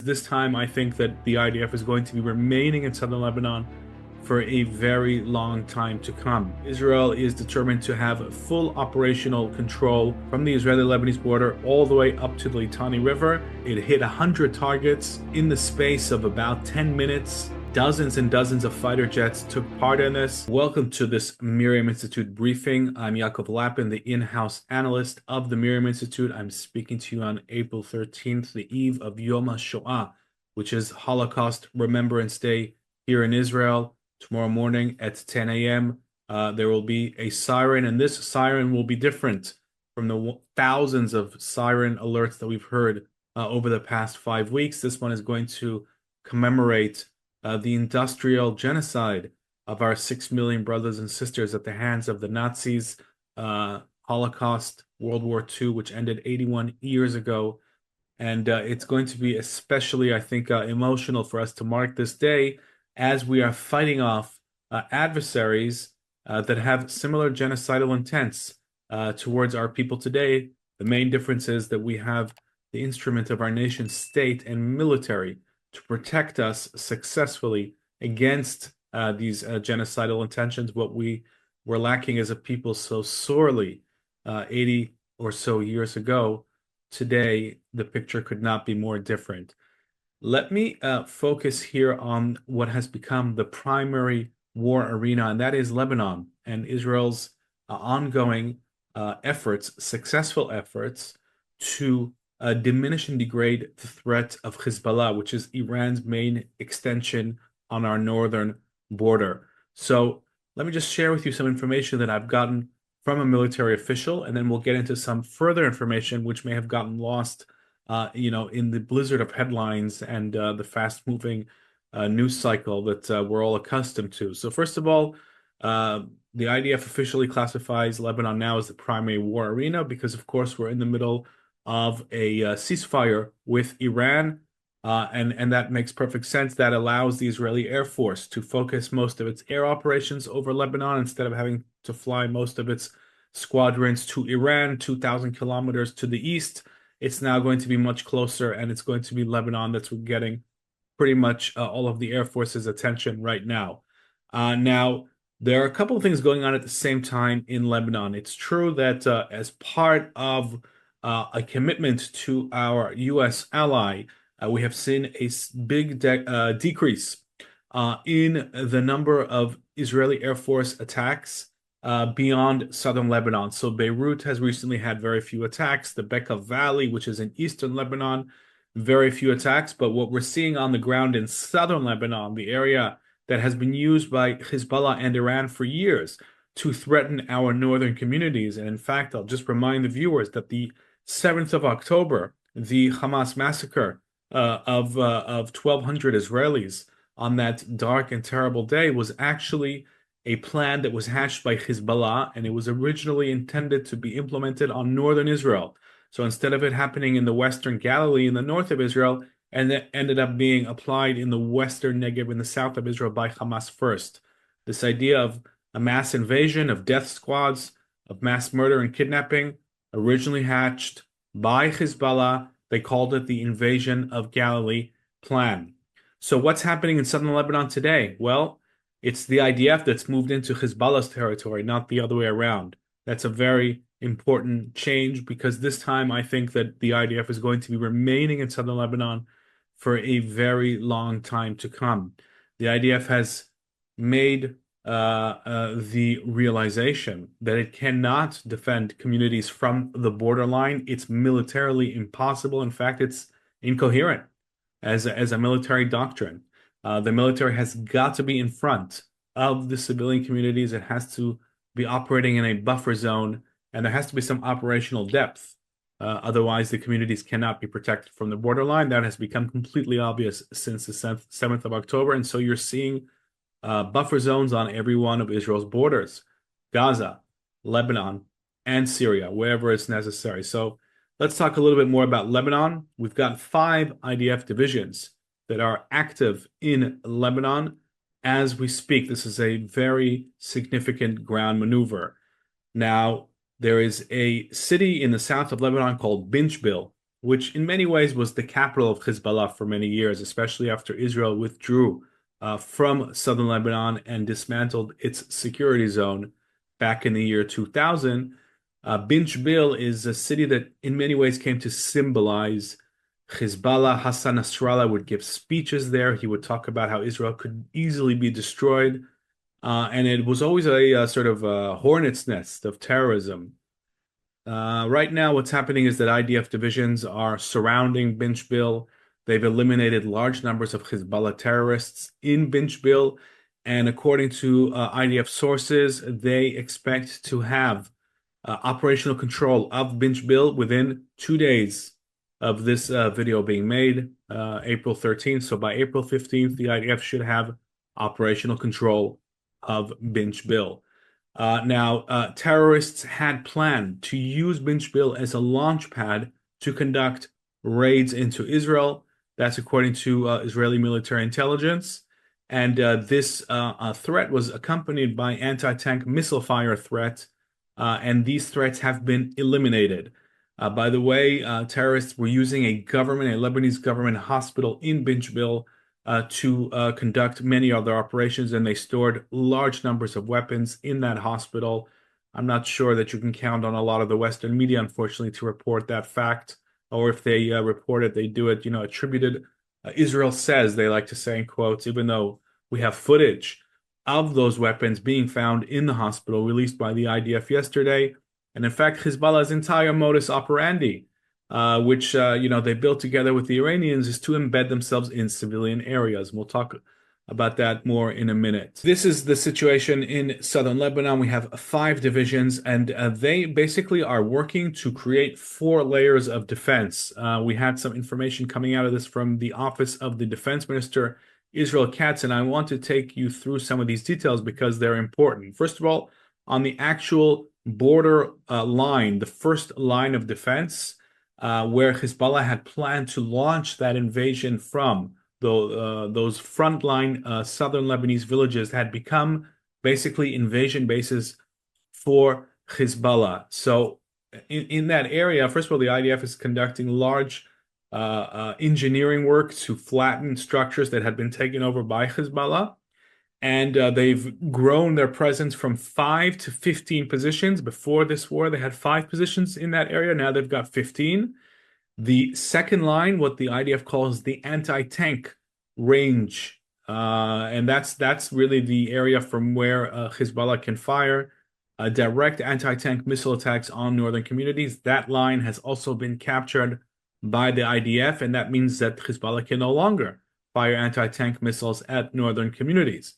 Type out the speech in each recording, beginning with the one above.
This time, I think that the IDF is going to be remaining in southern Lebanon for a very long time to come. Israel is determined to have full operational control from the Israeli-Lebanese border all the way up to the Litani River. It hit 100 targets in the space of about 10 minutes. Dozens and dozens of fighter jets took part in this. Welcome to this MirYam Institute briefing. I'm Yaakov Lappin, the in-house analyst of the MirYam Institute. I'm speaking to you on April 13th, the eve of Yom HaShoah, which is Holocaust Remembrance Day here in Israel. Tomorrow morning at 10 a.m., there will be a siren, and this siren will be different from the thousands of siren alerts that we've heard over the past 5 weeks. This one is going to commemorate the industrial genocide of our 6 million brothers and sisters at the hands of the Nazis, Holocaust, World War II, which ended 81 years ago. And it's going to be especially, I think, emotional for us to mark this day as we are fighting off adversaries that have similar genocidal intents towards our people today. The main difference is that we have the instrument of our nation state and military to protect us successfully against these genocidal intentions. What we were lacking as a people so sorely 80 or so years ago, today the picture could not be more different. Let me focus here on what has become the primary war arena, and that is Lebanon and Israel's ongoing efforts, successful efforts to diminish and degrade the threat of Hezbollah, which is Iran's main extension on our northern border. So let me just share with you some information that I've gotten from a military official, and then we'll get into some further information which may have gotten lost, in the blizzard of headlines and the fast-moving news cycle that we're all accustomed to. So first of all, the IDF officially classifies Lebanon now as the primary war arena because, of course, we're in the middle of a ceasefire with Iran, and that makes perfect sense. That allows the Israeli Air Force to focus most of its air operations over Lebanon instead of having to fly most of its squadrons to Iran, 2,000 kilometers to the east. It's now going to be much closer, and it's going to be Lebanon that's getting pretty much all of the Air Force's attention right now. Now, there are a couple of things going on at the same time in Lebanon. It's true that as part of a commitment to our U.S. ally, we have seen a big decrease in the number of Israeli Air Force attacks beyond southern Lebanon. So Beirut has recently had very few attacks. The Bekaa Valley, which is in eastern Lebanon, very few attacks. But what we're seeing on the ground in southern Lebanon, the area that has been used by Hezbollah and Iran for years to threaten our northern communities. And in fact, I'll just remind the viewers that the 7th of October, the Hamas massacre of 1,200 Israelis on that dark and terrible day was actually a plan that was hatched by Hezbollah, and it was originally intended to be implemented on northern Israel. So instead of it happening in the western Galilee in the north of Israel, and it ended up being applied in the western Negev in the south of Israel by Hamas first. This idea of a mass invasion, of death squads, of mass murder and kidnapping, originally hatched by Hezbollah. They called it the Invasion of Galilee plan. So what's happening in southern Lebanon today? Well, it's the IDF that's moved into Hezbollah's territory, not the other way around. That's a very important change because this time I think that the IDF is going to be remaining in southern Lebanon for a very long time to come. The IDF has made the realization that it cannot defend communities from the borderline. It's militarily impossible. In fact, it's incoherent as a military doctrine. The military has got to be in front of the civilian communities. It has to be operating in a buffer zone, and there has to be some operational depth. Otherwise, the communities cannot be protected from the borderline. That has become completely obvious since the 7th of October. And so you're seeing buffer zones on every one of Israel's borders, Gaza, Lebanon, and Syria, wherever it's necessary. So let's talk a little bit more about Lebanon. We've got 5 IDF divisions that are active in Lebanon as we speak. This is a very significant ground maneuver. Now, there is a city in the south of Lebanon called Bint Jbeil, which in many ways was the capital of Hezbollah for many years, especially after Israel withdrew from southern Lebanon and dismantled its security zone back in the year 2000. Bint Jbeil is a city that in many ways came to symbolize Hezbollah. Hassan Nasrallah would give speeches there. He would talk about how Israel could easily be destroyed. And it was always a sort of a hornet's nest of terrorism. Right now, what's happening is that IDF divisions are surrounding Bint Jbeil. They've eliminated large numbers of Hezbollah terrorists in Bint Jbeil. And according to IDF sources, they expect to have operational control of Bint Jbeil within 2 days of this video being made, April 13th. So by April 15th, the IDF should have operational control of Bint Jbeil. Now, terrorists had planned to use Bint Jbeil as a launch pad to conduct raids into Israel. That's according to Israeli military intelligence. And this threat was accompanied by anti-tank missile fire threat, and these threats have been eliminated. By the way, terrorists were using a Lebanese government hospital in Bint Jbeil to conduct many other operations, and they stored large numbers of weapons in that hospital. I'm not sure that you can count on a lot of the Western media, unfortunately, to report that fact, or if they report it, they do it, attributed. Israel says, they like to say in quotes, even though we have footage of those weapons being found in the hospital released by the IDF yesterday. And in fact, Hezbollah's entire modus operandi, which they built together with the Iranians, is to embed themselves in civilian areas. And we'll talk about that more in a minute. This is the situation in southern Lebanon. We have 5 divisions, and they basically are working to create 4 layers of defense. We had some information coming out of this from the office of the defense minister, Israel Katz, and I want to take you through some of these details because they're important. First of all, on the actual border line, the first line of defense, where Hezbollah had planned to launch that invasion from, those frontline southern Lebanese villages had become basically invasion bases for Hezbollah. So in that area, first of all, the IDF is conducting large engineering work to flatten structures that had been taken over by Hezbollah. And they've grown their presence from 5 to 15 positions. Before this war, they had 5 positions in that area. Now they've got 15. The second line, what the IDF calls the anti-tank range, and that's really the area from where Hezbollah can fire direct anti-tank missile attacks on northern communities. That line has also been captured by the IDF, and that means that Hezbollah can no longer fire anti-tank missiles at northern communities.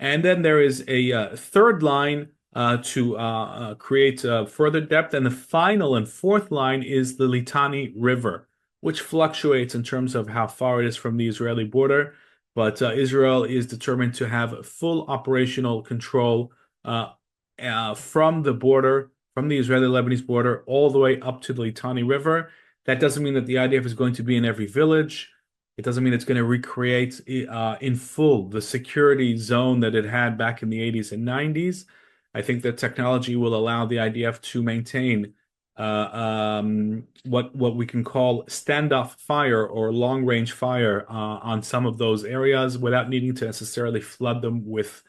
And then there is a third line to create further depth. And the final and fourth line is the Litani River, which fluctuates in terms of how far it is from the Israeli border. But Israel is determined to have full operational control from the border, from the Israeli-Lebanese border, all the way up to the Litani River. That doesn't mean that the IDF is going to be in every village. It doesn't mean it's going to recreate in full the security zone that it had back in the 80s and 90s. I think that technology will allow the IDF to maintain what we can call standoff fire or long-range fire on some of those areas without needing to necessarily flood them with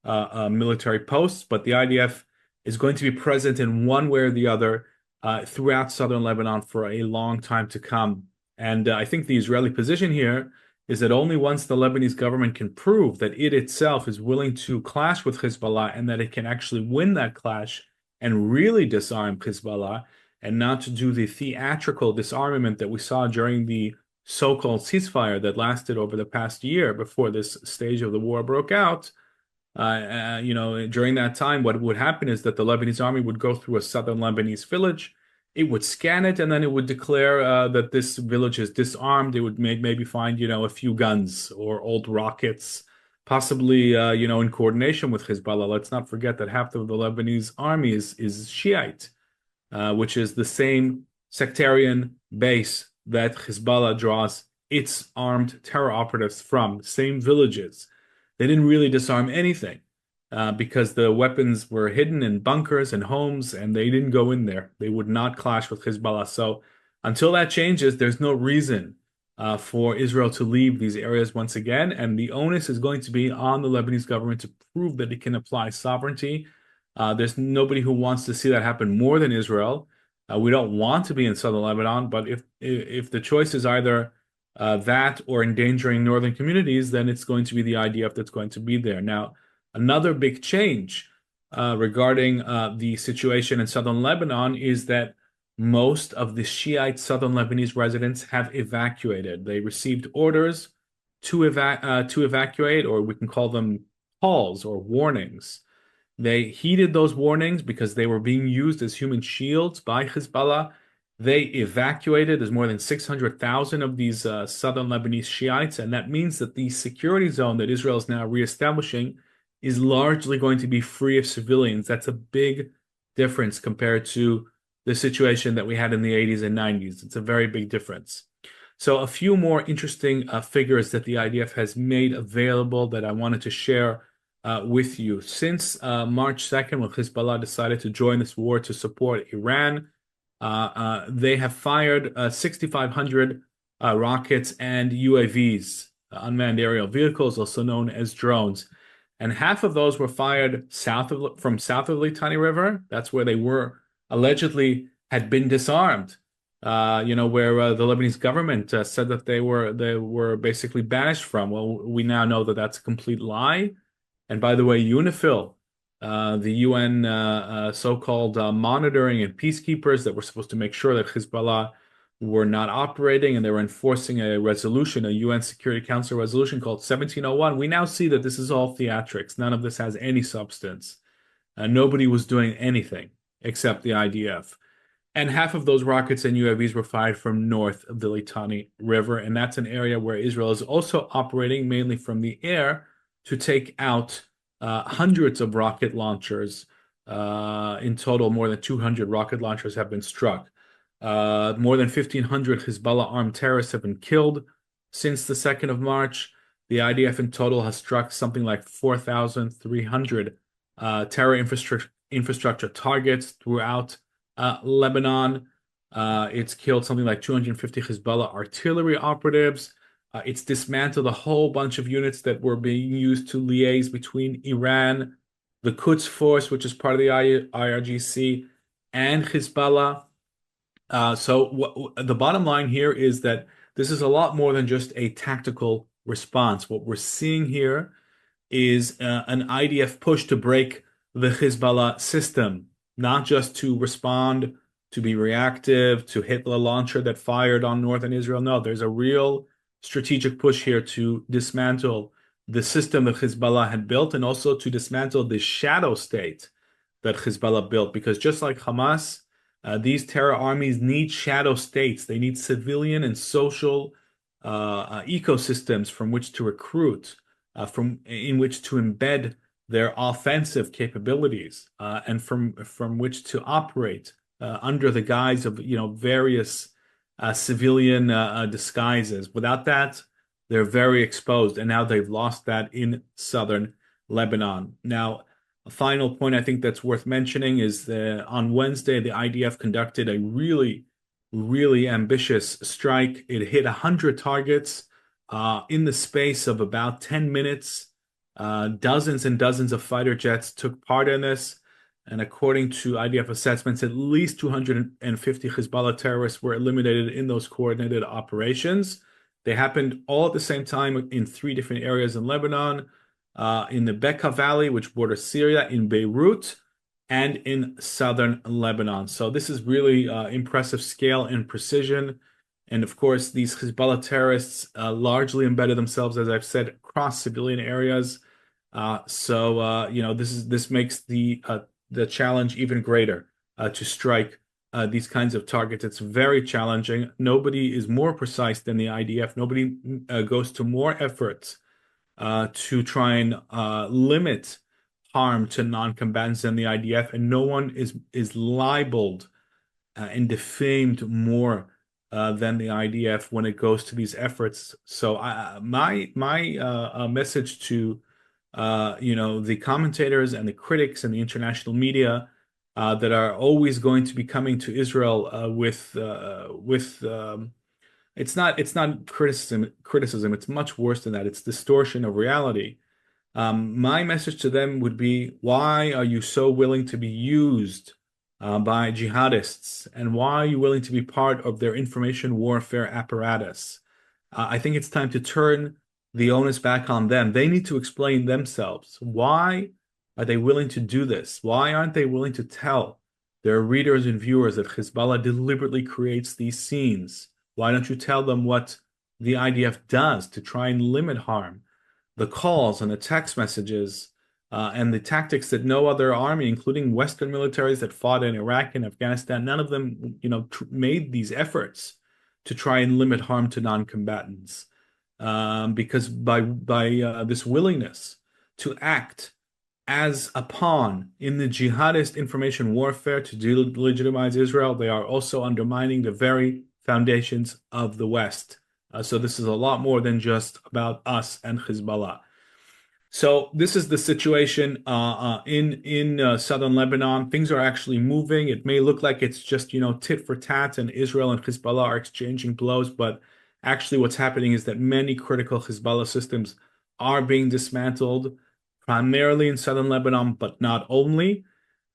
military posts. But the IDF is going to be present in one way or the other throughout southern Lebanon for a long time to come. And I think the Israeli position here is that only once the Lebanese government can prove that it itself is willing to clash with Hezbollah and that it can actually win that clash and really disarm Hezbollah and not to do the theatrical disarmament that we saw during the so-called ceasefire that lasted over the past year before this stage of the war broke out. During that time, what would happen is that the Lebanese army would go through a southern Lebanese village. It would scan it, and then it would declare that this village is disarmed. It would maybe find, a few guns or old rockets, possibly, in coordination with Hezbollah. Let's not forget that half of the Lebanese army is Shiite, which is the same sectarian base that Hezbollah draws its armed terror operatives from, same villages. They didn't really disarm anything. Because the weapons were hidden in bunkers and homes, and they didn't go in there. They would not clash with Hezbollah. So Until that changes, there's no reason for Israel to leave these areas once again, and the onus is going to be on the Lebanese government to prove that it can apply sovereignty. There's nobody who wants to see that happen more than Israel. We don't want to be in southern Lebanon, but if the choice is either that or endangering northern communities, then it's going to be the IDF that's going to be there. Now, another big change regarding the situation in southern Lebanon is that most of the Shiite southern Lebanese residents have evacuated. They received orders to evacuate, or we can call them calls or warnings. They heeded those warnings because they were being used as human shields by Hezbollah. They evacuated. There's more than 600,000 of these southern Lebanese Shiites, and that means that the security zone that Israel is now reestablishing is largely going to be free of civilians. That's a big difference compared to the situation that we had in the 80s and 90s. It's a very big difference. So a few more interesting figures that the IDF has made available that I wanted to share with you. Since March 2nd, when Hezbollah decided to join this war to support Iran, they have fired 6,500 rockets and UAVs, unmanned aerial vehicles, also known as drones. And half of those were fired from south of Litani River. That's where they were allegedly had been disarmed. Where the Lebanese government said that they were basically banished from. Well, we now know that that's a complete lie. And by the way, UNIFIL, the UN so-called monitoring and peacekeepers that were supposed to make sure that Hezbollah were not operating, and they were enforcing a resolution, a UN Security Council resolution called 1701. We now see that this is all theatrics. None of this has any substance. Nobody was doing anything except the IDF. And half of those rockets and UAVs were fired from north of the Litani River, and that's an area where Israel is also operating mainly from the air to take out hundreds of rocket launchers. In total, more than 200 rocket launchers have been struck. More than 1,500 Hezbollah armed terrorists have been killed since the 2nd of March. The IDF in total has struck something like 4,300 terror infrastructure targets throughout Lebanon. It's killed something like 250 Hezbollah artillery operatives. It's dismantled a whole bunch of units that were being used to liaise between Iran, the Quds Force, which is part of the IRGC, and Hezbollah. So the bottom line here is that this is a lot more than just a tactical response. What we're seeing here is an IDF push to break the Hezbollah system, not just to respond, to be reactive, to hit the launcher that fired on northern Israel. No, there's a real strategic push here to dismantle the system that Hezbollah had built, and also to dismantle the shadow state that Hezbollah built. Because just like Hamas, these terror armies need shadow states. They need civilian and social ecosystems from which to recruit, in which to embed their offensive capabilities, and from which to operate under the guise of various civilian disguises. Without that, they're very exposed, and now they've lost that in southern Lebanon. Now, a final point I think that's worth mentioning is that on Wednesday, the IDF conducted a really, really ambitious strike. It hit 100 targets in the space of about 10 minutes. Dozens and dozens of fighter jets took part in this. And according to IDF assessments, at least 250 Hezbollah terrorists were eliminated in those coordinated operations. They happened all at the same time in 3 different areas in Lebanon, in the Bekaa Valley, which borders Syria, in Beirut, and in southern Lebanon. So this is really impressive scale and precision. And of course, these Hezbollah terrorists largely embedded themselves, as I've said, across civilian areas. This makes the challenge even greater to strike these kinds of targets. It's very challenging. Nobody is more precise than the IDF. Nobody goes to more efforts to try and limit harm to non-combatants than the IDF, and no one is libeled and defamed more than the IDF when it goes to these efforts. So my message to the commentators and the critics and the international media that are always going to be coming to Israel it's not criticism. It's much worse than that. It's distortion of reality. My message to them would be, why are you so willing to be used by jihadists? And why are you willing to be part of their information warfare apparatus? I think it's time to turn the onus back on them. They need to explain themselves. Why are they willing to do this? Why aren't they willing to tell their readers and viewers that Hezbollah deliberately creates these scenes? Why don't you tell them what the IDF does to try and limit harm? The calls and the text messages and the tactics that no other army, including Western militaries that fought in Iraq and Afghanistan, none of them, made these efforts to try and limit harm to non-combatants. Because by this willingness to act as a pawn in the jihadist information warfare to delegitimize Israel, they are also undermining the very foundations of the West. So this is a lot more than just about us and Hezbollah. So this is the situation in southern Lebanon. Things are actually moving. It may look like it's just, tit for tat, and Israel and Hezbollah are exchanging blows, but actually what's happening is that many critical Hezbollah systems are being dismantled, primarily in southern Lebanon, but not only.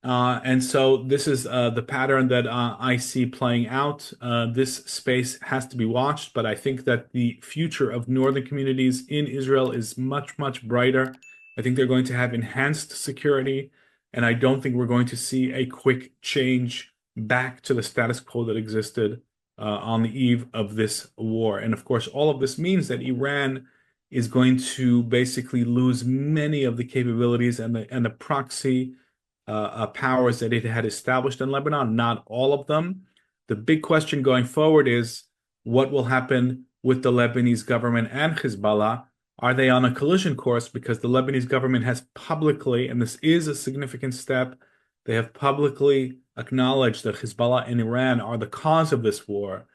And so this is the pattern that I see playing out. This space has to be watched, but I think that the future of northern communities in Israel is much, much brighter. I think they're going to have enhanced security, and I don't think we're going to see a quick change back to the status quo that existed on the eve of this war. And of course, all of this means that Iran is going to basically lose many of the capabilities and the proxy powers that it had established in Lebanon, not all of them. The big question going forward is what will happen with the Lebanese government and Hezbollah? Are they on a collision course? Because the Lebanese government has publicly, and this is a significant step, they have publicly acknowledged that Hezbollah and Iran are the cause of this war,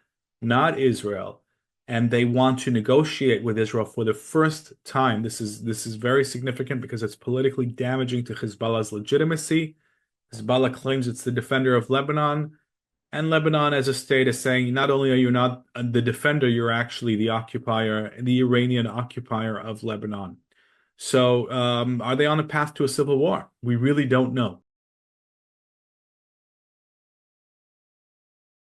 not Israel. And they want to negotiate with Israel for the first time. This is very significant because it's politically damaging to Hezbollah's legitimacy. Hezbollah claims it's the defender of Lebanon, and Lebanon as a state is saying, not only are you not the defender, you're actually the occupier, the Iranian occupier of Lebanon. So are they on a path to a civil war? We really don't know.